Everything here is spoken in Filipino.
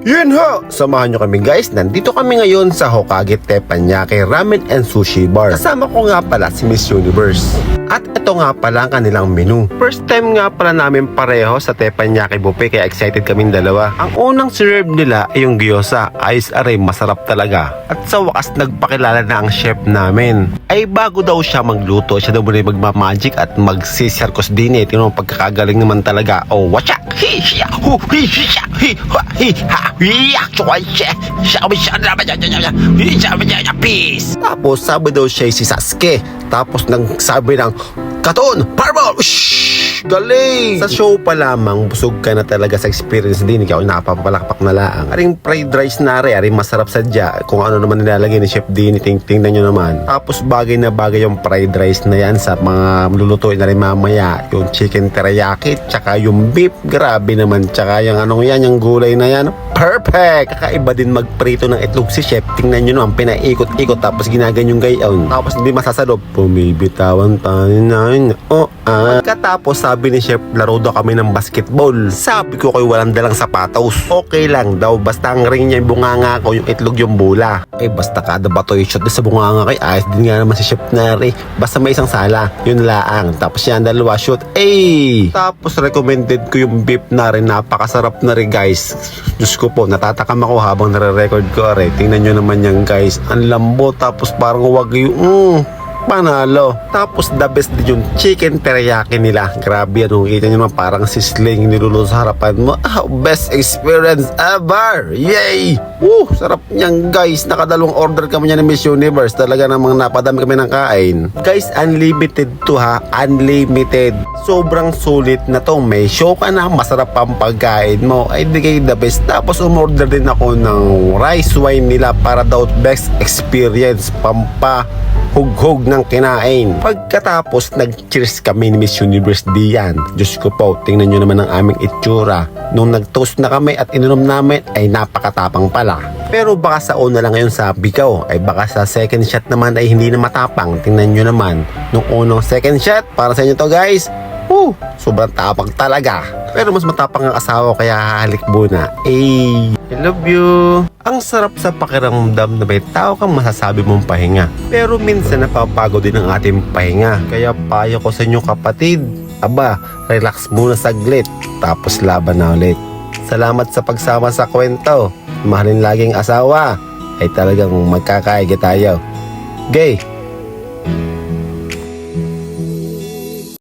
Yun ho! Samahan nyo kami guys, nandito kami ngayon sa Hokage Teppanyaki Ramen and Sushi Bar. Kasama ko nga pala si Miss Universe. At ito nga pala ang kanilang menu. First time nga pala namin pareho sa Teppanyaki Buffet kaya excited kaming dalawa. Ang unang serve nila ay yung gyoza. Ayos aray, masarap talaga. At sa wakas nagpakilala na ang chef namin. Ay bago daw siya magluto, siya daw muna magmamagic at magsisirkos din eh. Tingnan mo pagkakagaling naman talaga. Oh, watcha! Hi, hiya, hu, hi, hiya, hi, ha, hi, ha, hiya, chukay, peace! Tapos sabi daw siya si Sasuke. Tapos nagsabi ng Katon! Fireball! Shhh! Galing! Sa show pa lamang, busog ka na talaga sa experience din. Ikaw napapalakpak na laang. Aring fried rice na rin, aring masarap sadya. Kung ano naman nilalagay ni Chef Dini, tingnan nyo naman. Tapos bagay na bagay yung fried rice na yan sa mga lulutuin na rin mamaya. Yung chicken teriyaki, tsaka yung beef. Grabe naman. Tsaka yung anong yan, yung gulay na yan. Perfect! Kakaiba din magprito ng itlog si Chef. Tingnan nyo naman, pinaikot-ikot tapos ginaganyong gayaw. Tapos hindi masasalop. Pumibitawan tayo na yun. Pagkatapos sabi ni Chef, laro daw kami ng basketball. Sabi ko kayo walang dalang sapatos. Okay lang daw, basta ang ring niya yung bunganga ko, yung itlog yung bola. Eh basta kada bato yung shot sa bunganga kay ayos din nga naman si Chef Nari. Basta may isang sala, yun laang. Tapos yan dalawa shoot. Tapos recommended ko yung beef na rin, napakasarap na rin guys. Diyos ko po, natatakam ako habang nare-record ko are. Tingnan nyo naman yan guys. Ang lambot tapos parang wagyu. Panalo. Tapos the best din yung chicken teriyaki nila. Grabe yan. Kita nyo naman parang sisling niluluto sa harapan mo. Best experience ever. Yay! Sarap niyan guys. Nakadalawang order kami niya ni Miss Universe. Talaga namang napadami kami ng kain. Guys, unlimited to ha. Unlimited. Sobrang sulit na to. May show ka na. Masarap pang pagkain mo. Ay di kayo the best. Tapos umorder din ako ng rice wine nila para daw best experience. Hug-hug ng kinain. Pagkatapos nag-cheers kami ni Miss Universe diyan. Diyos ko po, tingnan nyo naman ang aming itsura. Nung nag-toast na kami at ininom namin ay napakatapang pala. Pero baka sa una lang ngayon sabi ko, ay baka sa second shot naman ay hindi na matapang. Tingnan nyo naman. Nung unang second shot, para sa inyo to guys, sobrang tapang talaga. Pero mas matapang ang asawa kaya hahalik muna. I love you. Ang sarap sa pakiramdam na may tao kang masasabi mong pahinga. Pero minsan napapagod din ang ating pahinga. Kaya payo ko sa inyo kapatid, relax muna saglit. Tapos laban na ulit. Salamat sa pagsama sa kwento. Mahalin laging asawa. Ay talagang magkakaigi tayo. Gay!